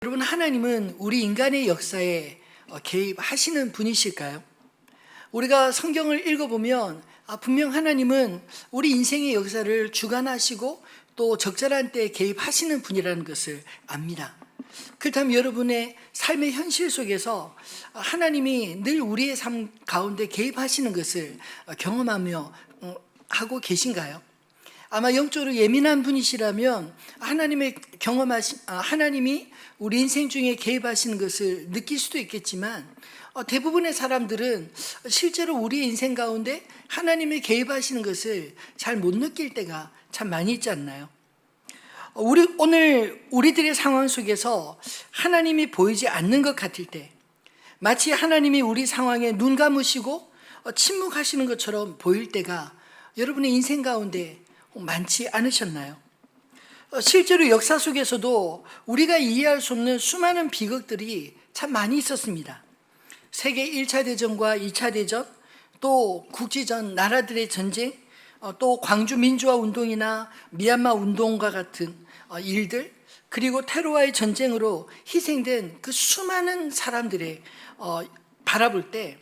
여러분, 하나님은 우리 인간의 역사에 개입하시는 분이실까요? 우리가 성경을 읽어보면 분명 하나님은 우리 인생의 역사를 주관하시고 또 적절한 때에 개입하시는 분이라는 것을 압니다. 그렇다면 여러분의 삶의 현실 속에서 하나님이 늘 우리의 삶 가운데 개입하시는 것을 경험하며 하고 계신가요? 아마 영적으로 예민한 분이시라면 하나님이 우리 인생 중에 개입하시는 것을 느낄 수도 있겠지만 대부분의 사람들은 실제로 우리의 인생 가운데 하나님이 개입하시는 것을 잘 못 느낄 때가 참 많이 있지 않나요? 오늘 우리들의 상황 속에서 하나님이 보이지 않는 것 같을 때, 마치 하나님이 우리 상황에 눈 감으시고 침묵하시는 것처럼 보일 때가 여러분의 인생 가운데 많지 않으셨나요? 실제로 역사 속에서도 우리가 이해할 수 없는 수많은 비극들이 참 많이 있었습니다. 세계 1차 대전과 2차 대전, 또 국지전 나라들의 전쟁, 또 광주 민주화 운동이나 미얀마 운동과 같은 일들, 그리고 테러와의 전쟁으로 희생된 그 수많은 사람들의 바라볼 때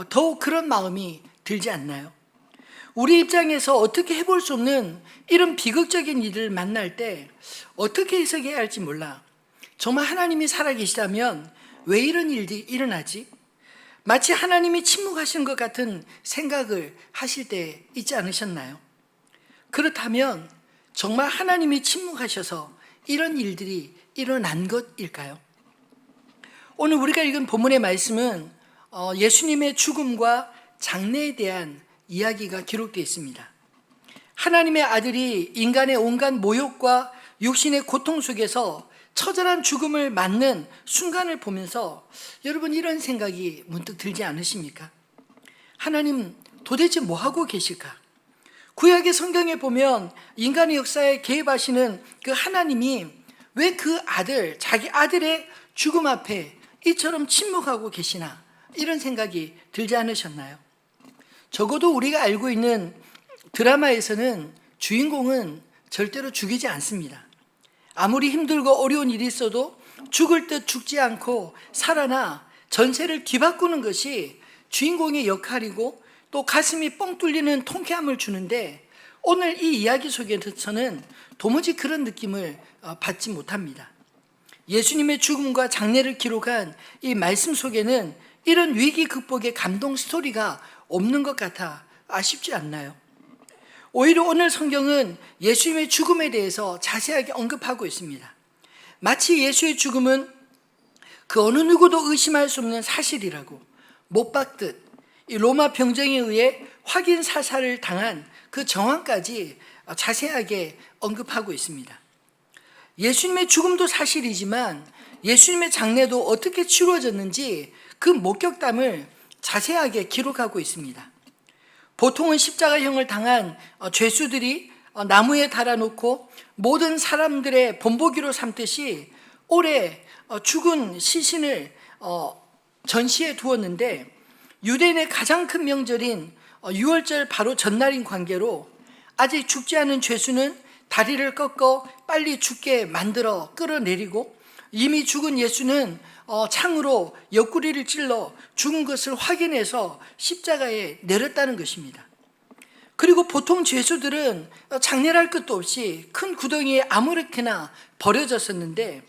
더욱 그런 마음이 들지 않나요? 우리 입장에서 어떻게 해볼 수 없는 이런 비극적인 일을 만날 때 어떻게 해석해야 할지 몰라. 정말 하나님이 살아계시다면 왜 이런 일이 일어나지? 마치 하나님이 침묵하신 것 같은 생각을 하실 때 있지 않으셨나요? 그렇다면 정말 하나님이 침묵하셔서 이런 일들이 일어난 것일까요? 오늘 우리가 읽은 본문의 말씀은 예수님의 죽음과 장례에 대한 이야기가 기록되어 있습니다. 하나님의 아들이 인간의 온갖 모욕과 육신의 고통 속에서 처절한 죽음을 맞는 순간을 보면서 여러분 이런 생각이 문득 들지 않으십니까? 하나님 도대체 뭐 하고 계실까? 구약의 성경에 보면 인간의 역사에 개입하시는 그 하나님이 왜 그 자기 아들의 죽음 앞에 이처럼 침묵하고 계시나? 이런 생각이 들지 않으셨나요? 적어도 우리가 알고 있는 드라마에서는 주인공은 절대로 죽이지 않습니다. 아무리 힘들고 어려운 일이 있어도 죽을 듯 죽지 않고 살아나 전세를 뒤바꾸는 것이 주인공의 역할이고 또 가슴이 뻥 뚫리는 통쾌함을 주는데 오늘 이 이야기 속에서는 도무지 그런 느낌을 받지 못합니다. 예수님의 죽음과 장례를 기록한 이 말씀 속에는 이런 위기 극복의 감동 스토리가 없는 것 같아 아쉽지 않나요? 오히려 오늘 성경은 예수님의 죽음에 대해서 자세하게 언급하고 있습니다. 마치 예수의 죽음은 그 어느 누구도 의심할 수 없는 사실이라고 못 박듯 이 로마 병정에 의해 확인 사살을 당한 그 정황까지 자세하게 언급하고 있습니다. 예수님의 죽음도 사실이지만 예수님의 장례도 어떻게 치루어졌는지 그 목격담을 자세하게 기록하고 있습니다. 보통은 십자가형을 당한 죄수들이 나무에 달아놓고 모든 사람들의 본보기로 삼듯이 오래 죽은 시신을 전시해 두었는데 유대인의 가장 큰 명절인 유월절 바로 전날인 관계로 아직 죽지 않은 죄수는 다리를 꺾어 빨리 죽게 만들어 끌어내리고 이미 죽은 예수는 창으로 옆구리를 찔러 죽은 것을 확인해서 십자가에 내렸다는 것입니다. 그리고 보통 죄수들은 장례할 것도 없이 큰 구덩이에 아무렇게나 버려졌었는데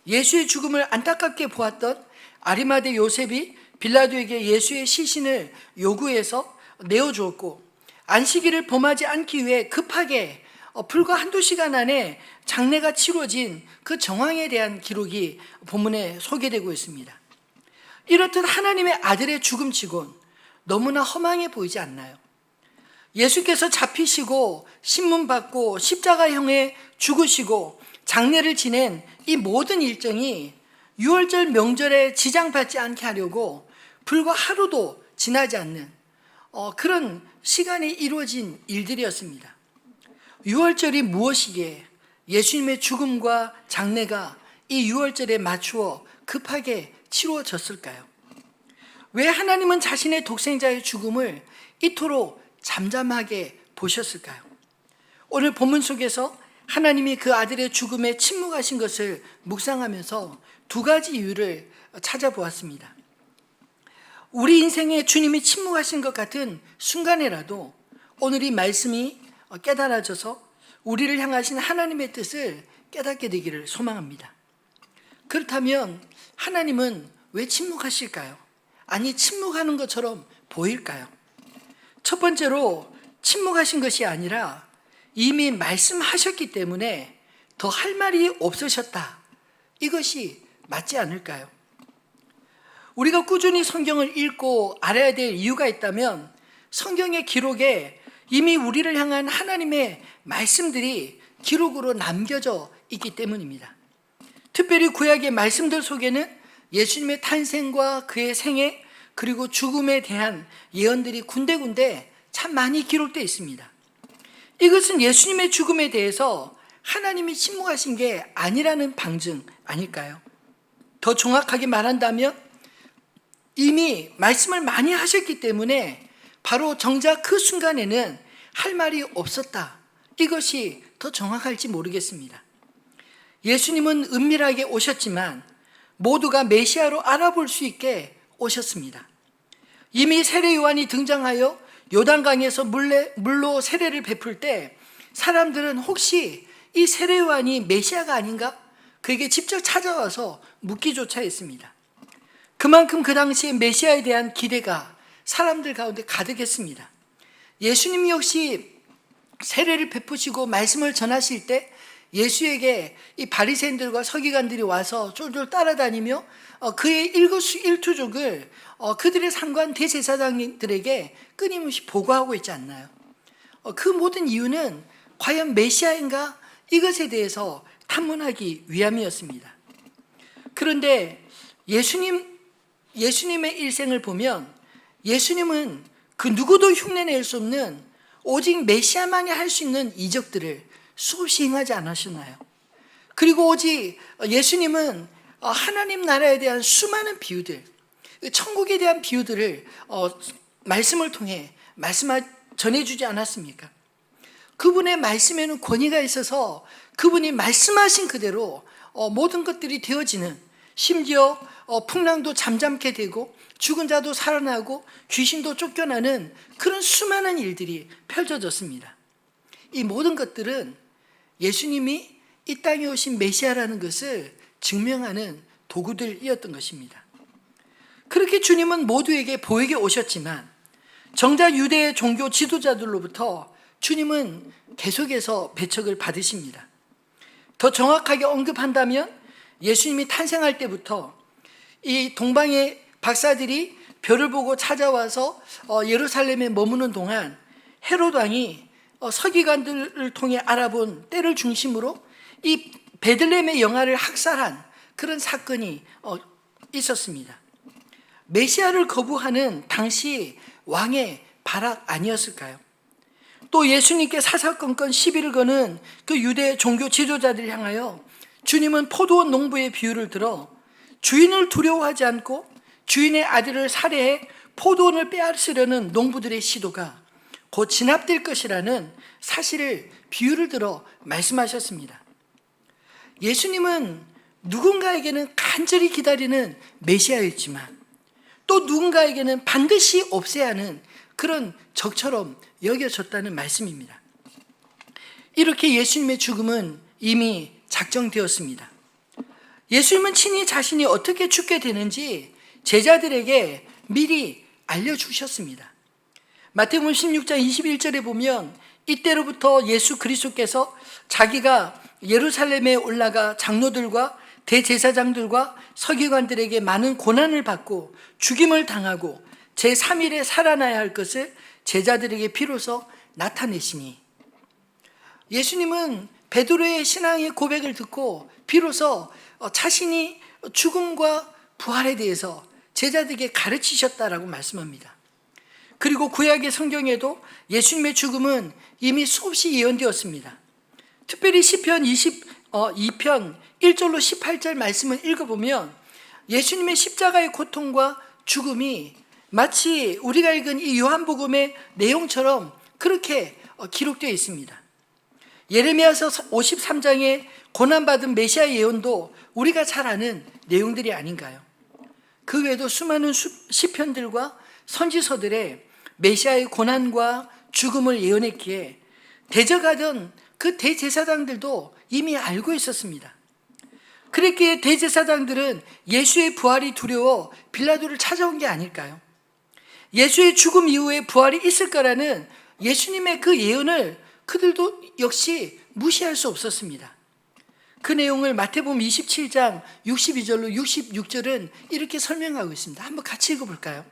예수의 죽음을 안타깝게 보았던 아리마대 요셉이 빌라도에게 예수의 시신을 요구해서 내어주었고 안식일을 범하지 않기 위해 급하게 불과 한두 시간 안에 장례가 치러진 그 정황에 대한 기록이 본문에 소개되고 있습니다. 이렇듯 하나님의 아들의 죽음치곤 너무나 허망해 보이지 않나요? 예수께서 잡히시고 신문받고 십자가형에 죽으시고 장례를 지낸 이 모든 일정이 유월절 명절에 지장받지 않게 하려고 불과 하루도 지나지 않는 그런 시간에 이루어진 일들이었습니다. 유월절이 무엇이기에 예수님의 죽음과 장례가 이 유월절에 맞추어 급하게 치루어졌을까요? 왜 하나님은 자신의 독생자의 죽음을 이토록 잠잠하게 보셨을까요? 오늘 본문 속에서 하나님이 그 아들의 죽음에 침묵하신 것을 묵상하면서 두 가지 이유를 찾아보았습니다. 우리 인생에 주님이 침묵하신 것 같은 순간에라도 오늘 이 말씀이 깨달아져서 우리를 향하신 하나님의 뜻을 깨닫게 되기를 소망합니다. 그렇다면 하나님은 왜 침묵하실까요? 아니, 침묵하는 것처럼 보일까요? 첫 번째로 침묵하신 것이 아니라 이미 말씀하셨기 때문에 더 할 말이 없으셨다. 이것이 맞지 않을까요? 우리가 꾸준히 성경을 읽고 알아야 될 이유가 있다면 성경의 기록에 이미 우리를 향한 하나님의 말씀들이 기록으로 남겨져 있기 때문입니다. 특별히 구약의 말씀들 속에는 예수님의 탄생과 그의 생애 그리고 죽음에 대한 예언들이 군데군데 참 많이 기록되어 있습니다. 이것은 예수님의 죽음에 대해서 하나님이 침묵하신 게 아니라는 방증 아닐까요? 더 정확하게 말한다면 이미 말씀을 많이 하셨기 때문에 바로 정작 그 순간에는 할 말이 없었다. 이것이 더 정확할지 모르겠습니다. 예수님은 은밀하게 오셨지만 모두가 메시아로 알아볼 수 있게 오셨습니다. 이미 세례 요한이 등장하여 요단강에서 물로 세례를 베풀 때 사람들은 혹시 이 세례 요한이 메시아가 아닌가? 그에게 직접 찾아와서 묻기조차 했습니다. 그만큼 그 당시에 메시아에 대한 기대가 사람들 가운데 가득했습니다. 예수님 역시 세례를 베푸시고 말씀을 전하실 때 예수에게 이 바리새인들과 서기관들이 와서 쫄쫄 따라다니며 그의 일거수일투족을 그들의 상관 대제사장들에게 끊임없이 보고하고 있지 않나요? 그 모든 이유는 과연 메시아인가? 이것에 대해서 탐문하기 위함이었습니다. 그런데 예수님의 일생을 보면 예수님은 그 누구도 흉내낼 수 없는 오직 메시아만이 할 수 있는 이적들을 수없이 행하지 않으셨나요? 그리고 오직 예수님은 하나님 나라에 대한 수많은 비유들, 천국에 대한 비유들을 말씀을 통해 전해주지 않았습니까? 그분의 말씀에는 권위가 있어서 그분이 말씀하신 그대로 모든 것들이 되어지는, 심지어 풍랑도 잠잠게 되고 죽은 자도 살아나고 귀신도 쫓겨나는 그런 수많은 일들이 펼쳐졌습니다. 이 모든 것들은 예수님이 이 땅에 오신 메시아라는 것을 증명하는 도구들이었던 것입니다. 그렇게 주님은 모두에게 보이게 오셨지만 정작 유대의 종교 지도자들로부터 주님은 계속해서 배척을 받으십니다. 더 정확하게 언급한다면 예수님이 탄생할 때부터 이 동방의 박사들이 별을 보고 찾아와서 예루살렘에 머무는 동안 헤롯 왕이 서기관들을 통해 알아본 때를 중심으로 이 베들레헴의 영아를 학살한 그런 사건이 있었습니다. 메시아를 거부하는 당시 왕의 발악 아니었을까요? 또 예수님께 사사건건 시비를 거는 그 유대 종교 지도자들을 향하여 주님은 포도원 농부의 비유를 들어 주인을 두려워하지 않고 주인의 아들을 살해해 포도원을 빼앗으려는 농부들의 시도가 곧 진압될 것이라는 사실을 비유를 들어 말씀하셨습니다. 예수님은 누군가에게는 간절히 기다리는 메시아였지만 또 누군가에게는 반드시 없애야 하는 그런 적처럼 여겨졌다는 말씀입니다. 이렇게 예수님의 죽음은 이미 작정되었습니다. 예수님은 친히 자신이 어떻게 죽게 되는지 제자들에게 미리 알려주셨습니다. 마태복음 16장 21절에 보면 이때로부터 예수 그리스도께서 자기가 예루살렘에 올라가 장로들과 대제사장들과 서기관들에게 많은 고난을 받고 죽임을 당하고 제3일에 살아나야 할 것을 제자들에게 비로소 나타내시니, 예수님은 베드로의 신앙의 고백을 듣고 비로소 자신이 죽음과 부활에 대해서 제자들에게 가르치셨다라고 말씀합니다. 그리고 구약의 성경에도 예수님의 죽음은 이미 수없이 예언되었습니다. 특별히 시편 22편 1절로 18절 말씀을 읽어보면 예수님의 십자가의 고통과 죽음이 마치 우리가 읽은 이 요한복음의 내용처럼 그렇게 기록되어 있습니다. 예레미야서 53장의 고난받은 메시아 예언도 우리가 잘 아는 내용들이 아닌가요? 그 외에도 수많은 시편들과 선지서들의 메시아의 고난과 죽음을 예언했기에 대적하던 그 대제사장들도 이미 알고 있었습니다. 그랬기에 대제사장들은 예수의 부활이 두려워 빌라도를 찾아온 게 아닐까요? 예수의 죽음 이후에 부활이 있을 거라는 예수님의 그 예언을 그들도 역시 무시할 수 없었습니다. 그 내용을 마태복음 27장 62절로 66절은 이렇게 설명하고 있습니다. 한번 같이 읽어볼까요?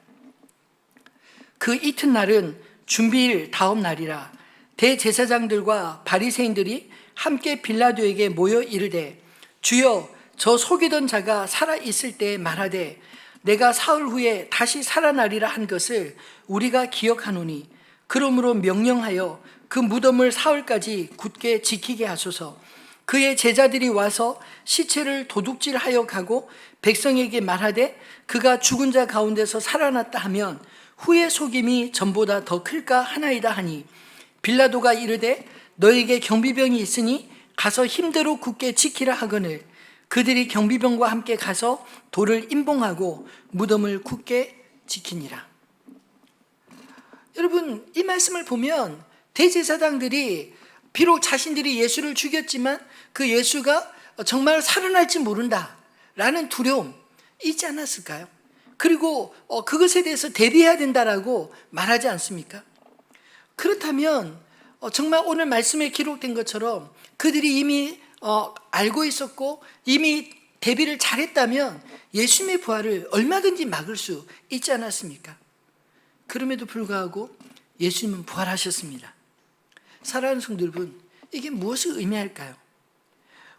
그 이튿날은 준비일 다음 날이라 대제사장들과 바리새인들이 함께 빌라도에게 모여 이르되 주여 저 속이던 자가 살아있을 때 말하되 내가 사흘 후에 다시 살아나리라 한 것을 우리가 기억하노니 그러므로 명령하여 그 무덤을 사흘까지 굳게 지키게 하소서. 그의 제자들이 와서 시체를 도둑질하여 가고 백성에게 말하되 그가 죽은 자 가운데서 살아났다 하면 후의 속임이 전보다 더 클까 하나이다 하니 빌라도가 이르되 너에게 경비병이 있으니 가서 힘대로 굳게 지키라 하거늘 그들이 경비병과 함께 가서 돌을 임봉하고 무덤을 굳게 지키니라. 여러분, 이 말씀을 보면 대제사장들이 비록 자신들이 예수를 죽였지만 그 예수가 정말 살아날지 모른다라는 두려움 있지 않았을까요? 그리고 그것에 대해서 대비해야 된다라고 말하지 않습니까? 그렇다면 정말 오늘 말씀에 기록된 것처럼 그들이 이미 알고 있었고 이미 대비를 잘했다면 예수님의 부활을 얼마든지 막을 수 있지 않았습니까? 그럼에도 불구하고 예수님은 부활하셨습니다. 사랑하는 성도 여러분, 이게 무엇을 의미할까요?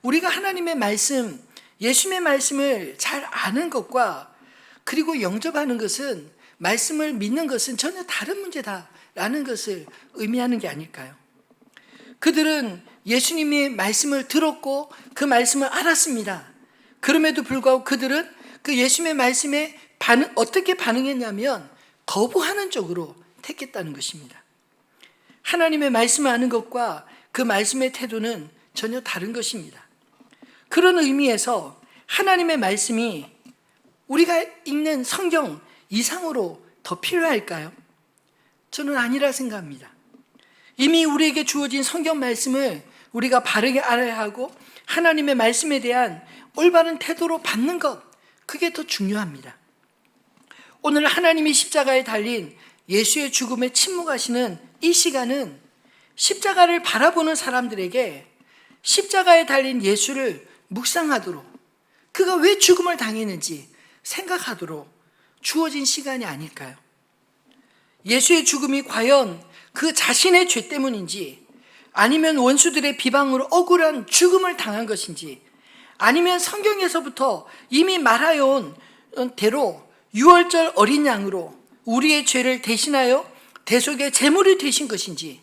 우리가 하나님의 말씀, 예수님의 말씀을 잘 아는 것과 그리고 영접하는 것은, 말씀을 믿는 것은 전혀 다른 문제다라는 것을 의미하는 게 아닐까요? 그들은 예수님의 말씀을 들었고 그 말씀을 알았습니다. 그럼에도 불구하고 그들은 그 예수님의 말씀에 어떻게 반응했냐면 거부하는 쪽으로 택했다는 것입니다. 하나님의 말씀을 아는 것과 그 말씀의 태도는 전혀 다른 것입니다. 그런 의미에서 하나님의 말씀이 우리가 읽는 성경 이상으로 더 필요할까요? 저는 아니라 생각합니다. 이미 우리에게 주어진 성경 말씀을 우리가 바르게 알아야 하고 하나님의 말씀에 대한 올바른 태도로 받는 것, 그게 더 중요합니다. 오늘 하나님이 십자가에 달린 예수의 죽음에 침묵하시는 이 시간은 십자가를 바라보는 사람들에게 십자가에 달린 예수를 묵상하도록, 그가 왜 죽음을 당했는지 생각하도록 주어진 시간이 아닐까요? 예수의 죽음이 과연 그 자신의 죄 때문인지, 아니면 원수들의 비방으로 억울한 죽음을 당한 것인지, 아니면 성경에서부터 이미 말하여 온 대로 유월절 어린 양으로 우리의 죄를 대신하여 대속의 제물이 되신 것인지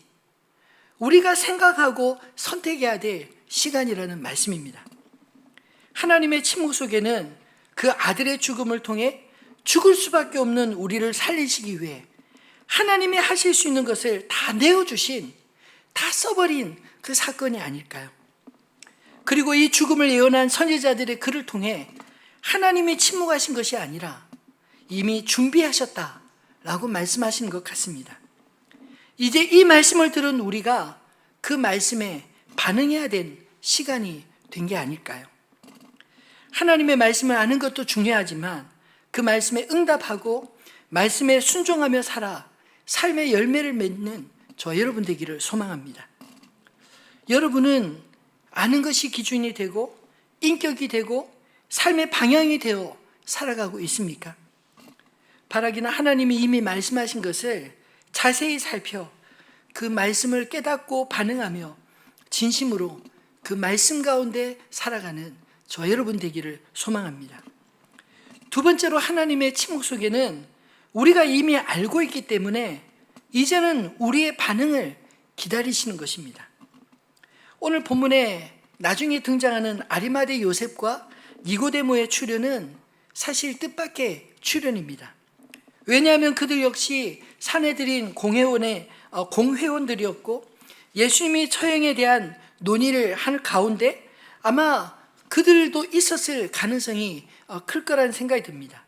우리가 생각하고 선택해야 될 시간이라는 말씀입니다. 하나님의 침묵 속에는 그 아들의 죽음을 통해 죽을 수밖에 없는 우리를 살리시기 위해 하나님이 하실 수 있는 것을 다 내어주신, 다 써버린 그 사건이 아닐까요? 그리고 이 죽음을 예언한 선지자들의 글을 통해 하나님이 침묵하신 것이 아니라 이미 준비하셨다라고 말씀하시는 것 같습니다. 이제 이 말씀을 들은 우리가 그 말씀에 반응해야 된 시간이 된 게 아닐까요? 하나님의 말씀을 아는 것도 중요하지만 그 말씀에 응답하고 말씀에 순종하며 살아 삶의 열매를 맺는 저 여러분 되기를 소망합니다. 여러분은 아는 것이 기준이 되고 인격이 되고 삶의 방향이 되어 살아가고 있습니까? 바라기는 하나님이 이미 말씀하신 것을 자세히 살펴 그 말씀을 깨닫고 반응하며 진심으로 그 말씀 가운데 살아가는 저 여러분 되기를 소망합니다. 두 번째로, 하나님의 침묵 속에는 우리가 이미 알고 있기 때문에 이제는 우리의 반응을 기다리시는 것입니다. 오늘 본문에 나중에 등장하는 아리마대 요셉과 니고데모의 출현은 사실 뜻밖의 출현입니다. 왜냐하면 그들 역시 사내들인 공회원들이었고 예수님이 처형에 대한 논의를 한 가운데 아마 그들도 있었을 가능성이 클 거라는 생각이 듭니다.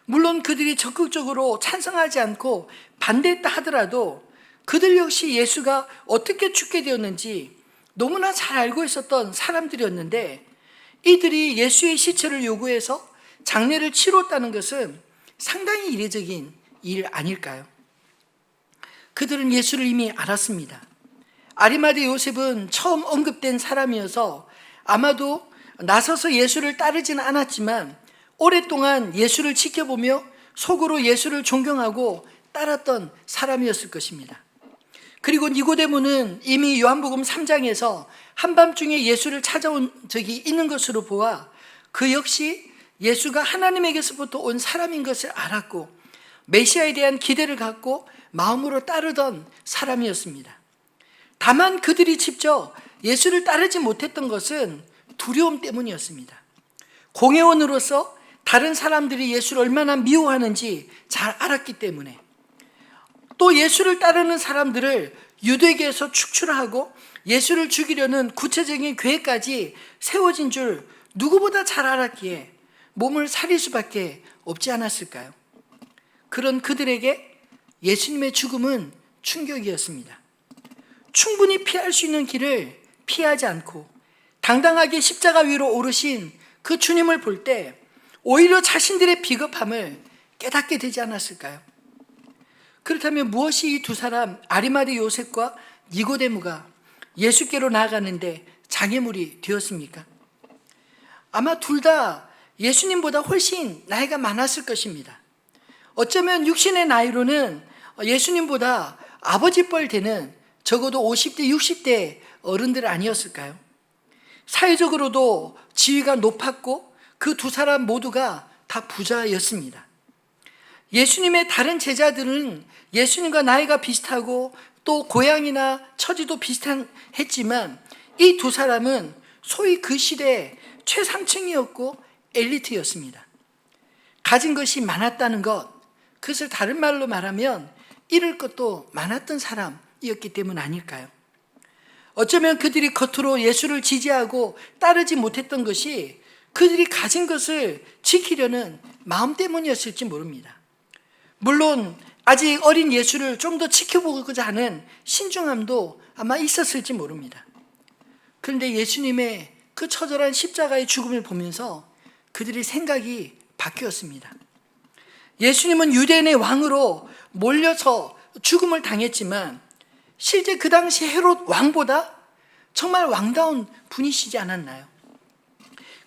물론 그들이 적극적으로 찬성하지 않고 반대했다 하더라도 그들 역시 예수가 어떻게 죽게 되었는지 너무나 잘 알고 있었던 사람들이었는데, 이들이 예수의 시체를 요구해서 장례를 치렀다는 것은 상당히 이례적인 일 아닐까요? 그들은 예수를 이미 알았습니다. 아리마대 요셉은 처음 언급된 사람이어서 아마도 나서서 예수를 따르지는 않았지만 오랫동안 예수를 지켜보며 속으로 예수를 존경하고 따랐던 사람이었을 것입니다. 그리고 니고데모는 이미 요한복음 3장에서 한밤중에 예수를 찾아온 적이 있는 것으로 보아 그 역시 예수가 하나님에게서부터 온 사람인 것을 알았고 메시아에 대한 기대를 갖고 마음으로 따르던 사람이었습니다. 다만 그들이 직접 예수를 따르지 못했던 것은 두려움 때문이었습니다. 공회원으로서 다른 사람들이 예수를 얼마나 미워하는지 잘 알았기 때문에, 또 예수를 따르는 사람들을 유대계에서 축출하고 예수를 죽이려는 구체적인 계획까지 세워진 줄 누구보다 잘 알았기에 몸을 사릴 수밖에 없지 않았을까요? 그런 그들에게 예수님의 죽음은 충격이었습니다. 충분히 피할 수 있는 길을 피하지 않고 당당하게 십자가 위로 오르신 그 주님을 볼 때 오히려 자신들의 비겁함을 깨닫게 되지 않았을까요? 그렇다면 무엇이 이 두 사람 아리마대 요셉과 니고데모가 예수께로 나아가는데 장애물이 되었습니까? 아마 둘 다 예수님보다 훨씬 나이가 많았을 것입니다. 어쩌면 육신의 나이로는 예수님보다 아버지 뻘 되는 적어도 50대, 60대 어른들 아니었을까요? 사회적으로도 지위가 높았고 그 두 사람 모두가 다 부자였습니다. 예수님의 다른 제자들은 예수님과 나이가 비슷하고 또 고향이나 처지도 비슷했지만 이 두 사람은 소위 그 시대의 최상층이었고 엘리트였습니다. 가진 것이 많았다는 것, 그것을 다른 말로 말하면 잃을 것도 많았던 사람이었기 때문 아닐까요? 어쩌면 그들이 겉으로 예수를 지지하고 따르지 못했던 것이 그들이 가진 것을 지키려는 마음 때문이었을지 모릅니다. 물론 아직 어린 예수를 좀 더 지켜보고자 하는 신중함도 아마 있었을지 모릅니다. 그런데 예수님의 그 처절한 십자가의 죽음을 보면서 그들의 생각이 바뀌었습니다. 예수님은 유대인의 왕으로 몰려서 죽음을 당했지만 실제 그 당시 헤롯 왕보다 정말 왕다운 분이시지 않았나요?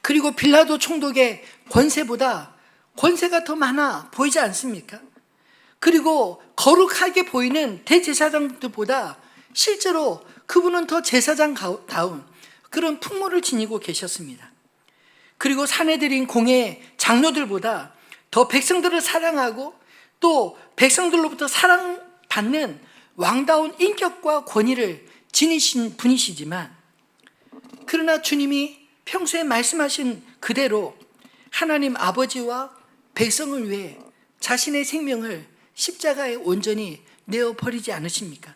그리고 빌라도 총독의 권세보다 권세가 더 많아 보이지 않습니까? 그리고 거룩하게 보이는 대제사장들보다 실제로 그분은 더 제사장다운 그런 풍모를 지니고 계셨습니다. 그리고 사내들인 공회 장로들보다 더 백성들을 사랑하고 또 백성들로부터 사랑받는 왕다운 인격과 권위를 지니신 분이시지만, 그러나 주님이 평소에 말씀하신 그대로 하나님 아버지와 백성을 위해 자신의 생명을 십자가에 온전히 내어버리지 않으십니까?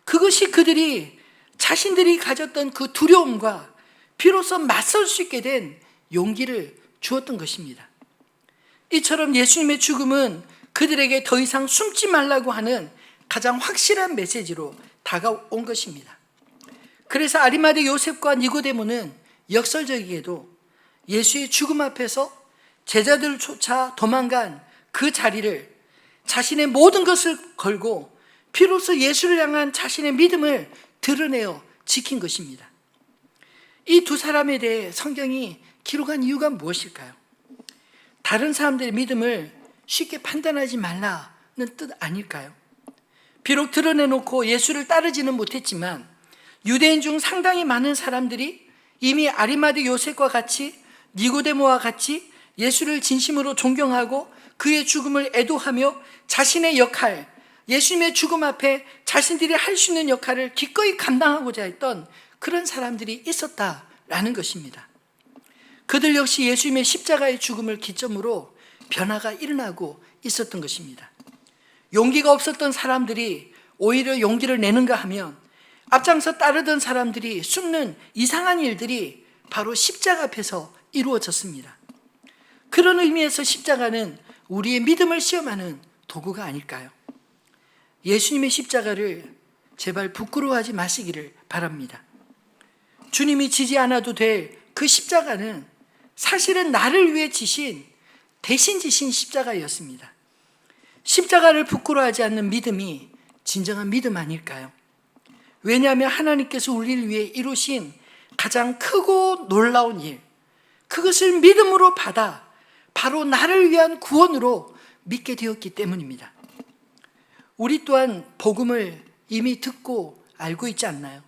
그것이 그들이 자신들이 가졌던 그 두려움과 비로소 맞설 수 있게 된 용기를 주었던 것입니다. 이처럼 예수님의 죽음은 그들에게 더 이상 숨지 말라고 하는 가장 확실한 메시지로 다가온 것입니다. 그래서 아리마대 요셉과 니고데모는 역설적이게도 예수의 죽음 앞에서 제자들을 쫓아 도망간 그 자리를 자신의 모든 것을 걸고 비로소 예수를 향한 자신의 믿음을 드러내어 지킨 것입니다. 이 두 사람에 대해 성경이 기록한 이유가 무엇일까요? 다른 사람들의 믿음을 쉽게 판단하지 말라는 뜻 아닐까요? 비록 드러내놓고 예수를 따르지는 못했지만 유대인 중 상당히 많은 사람들이 이미 아리마대 요셉과 같이 니고데모와 같이 예수를 진심으로 존경하고 그의 죽음을 애도하며 자신의 역할, 예수님의 죽음 앞에 자신들이 할 수 있는 역할을 기꺼이 감당하고자 했던 그런 사람들이 있었다라는 것입니다. 그들 역시 예수님의 십자가의 죽음을 기점으로 변화가 일어나고 있었던 것입니다. 용기가 없었던 사람들이 오히려 용기를 내는가 하면 앞장서 따르던 사람들이 숨는 이상한 일들이 바로 십자가 앞에서 이루어졌습니다. 그런 의미에서 십자가는 우리의 믿음을 시험하는 도구가 아닐까요? 예수님의 십자가를 제발 부끄러워하지 마시기를 바랍니다. 주님이 지지 않아도 될 그 십자가는 사실은 나를 위해 지신, 대신 지신 십자가였습니다. 십자가를 부끄러워하지 않는 믿음이 진정한 믿음 아닐까요? 왜냐하면 하나님께서 우리를 위해 이루신 가장 크고 놀라운 일, 그것을 믿음으로 받아 바로 나를 위한 구원으로 믿게 되었기 때문입니다. 우리 또한 복음을 이미 듣고 알고 있지 않나요?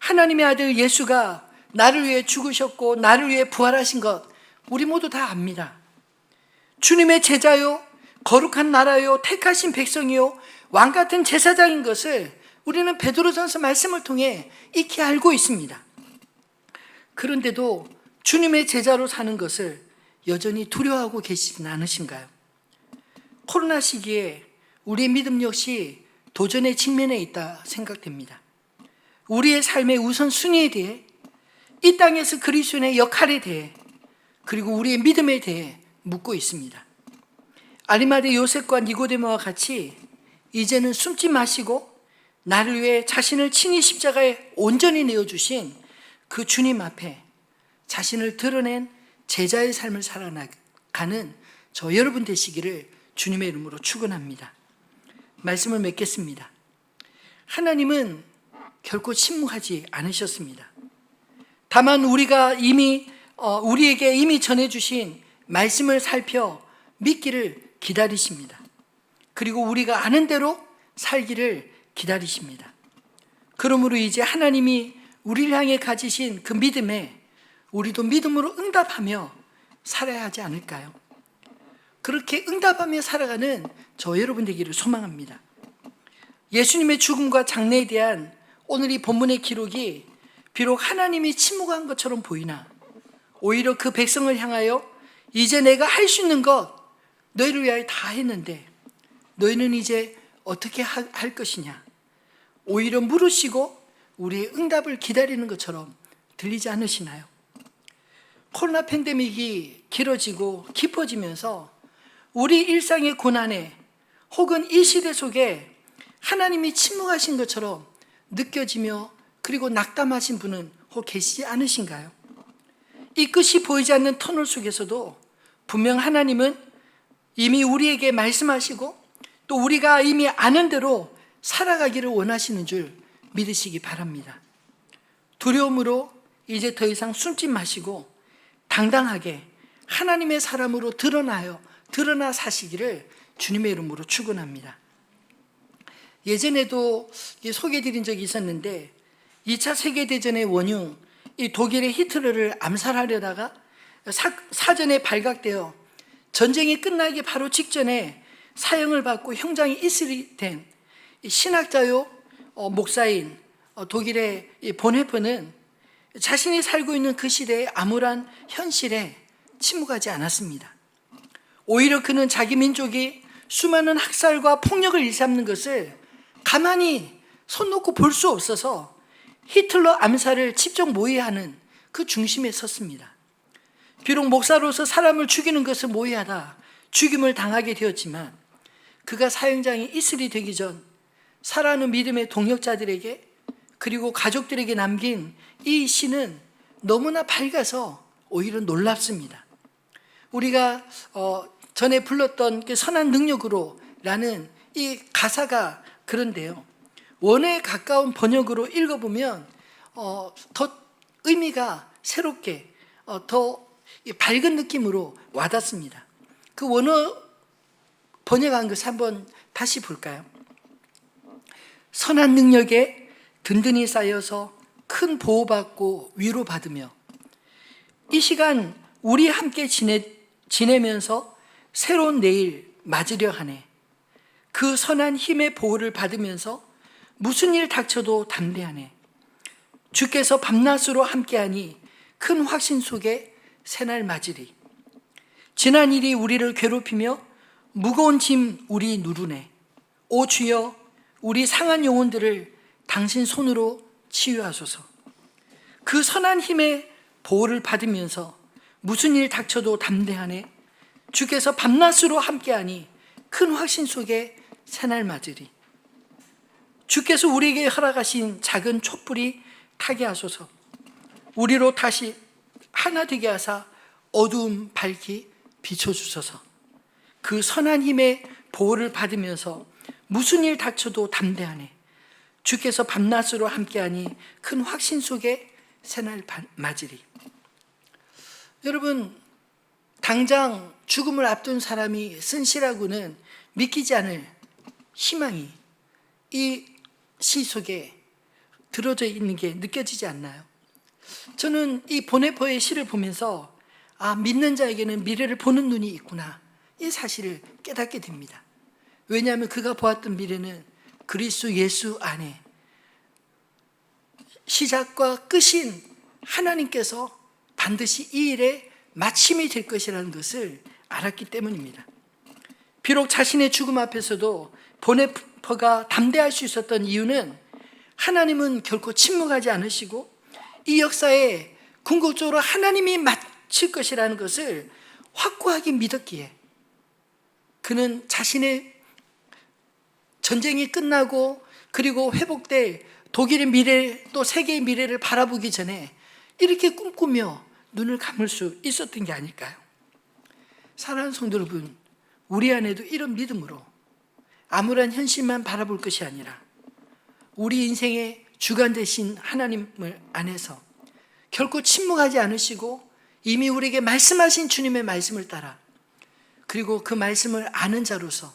하나님의 아들 예수가 나를 위해 죽으셨고 나를 위해 부활하신 것 우리 모두 다 압니다. 주님의 제자요, 거룩한 나라요, 택하신 백성이요, 왕같은 제사장인 것을 우리는 베드로전서 말씀을 통해 익히 알고 있습니다. 그런데도 주님의 제자로 사는 것을 여전히 두려워하고 계시진 않으신가요? 코로나 시기에 우리의 믿음 역시 도전의 직면에 있다 생각됩니다. 우리의 삶의 우선순위에 대해, 이 땅에서 그리스도인의 역할에 대해, 그리고 우리의 믿음에 대해 묻고 있습니다. 아리마대 요셉과 니고데모와 같이 이제는 숨지 마시고 나를 위해 자신을 친히 십자가에 온전히 내어주신 그 주님 앞에 자신을 드러낸 제자의 삶을 살아가는 저 여러분 되시기를 주님의 이름으로 축원합니다. 말씀을 맺겠습니다. 하나님은 결코 침묵하지 않으셨습니다. 다만 우리가 우리에게 이미 전해주신 말씀을 살펴 믿기를 기다리십니다. 그리고 우리가 아는 대로 살기를 기다리십니다. 그러므로 이제 하나님이 우리를 향해 가지신 그 믿음에 우리도 믿음으로 응답하며 살아야 하지 않을까요? 그렇게 응답하며 살아가는 저 여러분 되기를 소망합니다. 예수님의 죽음과 장래에 대한 오늘 이 본문의 기록이 비록 하나님이 침묵한 것처럼 보이나 오히려 그 백성을 향하여 이제 내가 할 수 있는 것 너희를 위하여 다 했는데 너희는 이제 어떻게 할 것이냐, 오히려 물으시고 우리의 응답을 기다리는 것처럼 들리지 않으시나요? 코로나 팬데믹이 길어지고 깊어지면서 우리 일상의 고난에 혹은 이 시대 속에 하나님이 침묵하신 것처럼 느껴지며 그리고 낙담하신 분은 혹 계시지 않으신가요? 이 끝이 보이지 않는 터널 속에서도 분명 하나님은 이미 우리에게 말씀하시고 또 우리가 이미 아는 대로 살아가기를 원하시는 줄 믿으시기 바랍니다. 두려움으로 이제 더 이상 숨지 마시고 당당하게 하나님의 사람으로 드러나 사시기를 주님의 이름으로 축원합니다. 예전에도 소개해드린 적이 있었는데 2차 세계대전의 원흉 이 독일의 히틀러를 암살하려다가 사전에 발각되어 전쟁이 끝나기 바로 직전에 사형을 받고 형장이 이슬이 된 신학자요 목사인 독일의 본헤퍼는 자신이 살고 있는 그 시대의 암울한 현실에 침묵하지 않았습니다. 오히려 그는 자기 민족이 수많은 학살과 폭력을 일삼는 것을 가만히 손 놓고 볼 수 없어서 히틀러 암살을 직접 모의하는 그 중심에 섰습니다. 비록 목사로서 사람을 죽이는 것을 모의하다 죽임을 당하게 되었지만 그가 사형장에 이슬이 되기 전 살아가는 믿음의 동역자들에게 그리고 가족들에게 남긴 이 시는 너무나 밝아서 오히려 놀랍습니다. 우리가 전에 불렀던 그 선한 능력으로 라는 이 가사가 그런데요, 원어에 가까운 번역으로 읽어보면 더 의미가 새롭게 더 밝은 느낌으로 와닿습니다. 그 원어 번역한 것을 한번 다시 볼까요? 선한 능력에 든든히 쌓여서 큰 보호받고 위로받으며 이 시간 우리 함께 지내면서 새로운 내일 맞으려 하네. 그 선한 힘의 보호를 받으면서 무슨 일 닥쳐도 담대하네. 주께서 밤낮으로 함께하니 큰 확신 속에 새날 맞으리. 지난 일이 우리를 괴롭히며 무거운 짐 우리 누르네. 오 주여, 우리 상한 영혼들을 당신 손으로 치유하소서. 그 선한 힘의 보호를 받으면서 무슨 일 닥쳐도 담대하네. 주께서 밤낮으로 함께하니 큰 확신 속에 새날 맞으리. 주께서 우리에게 허락하신 작은 촛불이 타게 하소서. 우리로 다시 하나 되게 하사 어두움 밝히 비춰주소서. 그 선한 힘의 보호를 받으면서 무슨 일 닥쳐도 담대하네. 주께서 밤낮으로 함께하니 큰 확신 속에 새날 맞으리. 여러분, 당장 죽음을 앞둔 사람이 쓴 시라고는 믿기지 않을 희망이 이 시 속에 들어져 있는 게 느껴지지 않나요? 저는 이 보네포의 시를 보면서 믿는 자에게는 미래를 보는 눈이 있구나, 이 사실을 깨닫게 됩니다. 왜냐하면 그가 보았던 미래는 그리스도 예수 안에 시작과 끝인 하나님께서 반드시 이 일의 마침이 될 것이라는 것을 알았기 때문입니다. 비록 자신의 죽음 앞에서도 보네포가 담대할 수 있었던 이유는 하나님은 결코 침묵하지 않으시고 이 역사에 궁극적으로 하나님이 마칠 것이라는 것을 확고하게 믿었기에 그는 자신의 전쟁이 끝나고 그리고 회복될 독일의 미래, 또 세계의 미래를 바라보기 전에 이렇게 꿈꾸며 눈을 감을 수 있었던 게 아닐까요? 사랑하는 성도 여러분, 우리 안에도 이런 믿음으로 암울한 현실만 바라볼 것이 아니라 우리 인생의 주관 되신 하나님을 안에서 결코 침묵하지 않으시고 이미 우리에게 말씀하신 주님의 말씀을 따라 그리고 그 말씀을 아는 자로서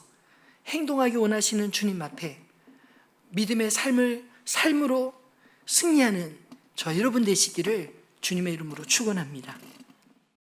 행동하기 원하시는 주님 앞에 믿음의 삶으로 승리하는 저 여러분 되시기를 주님의 이름으로 축원합니다.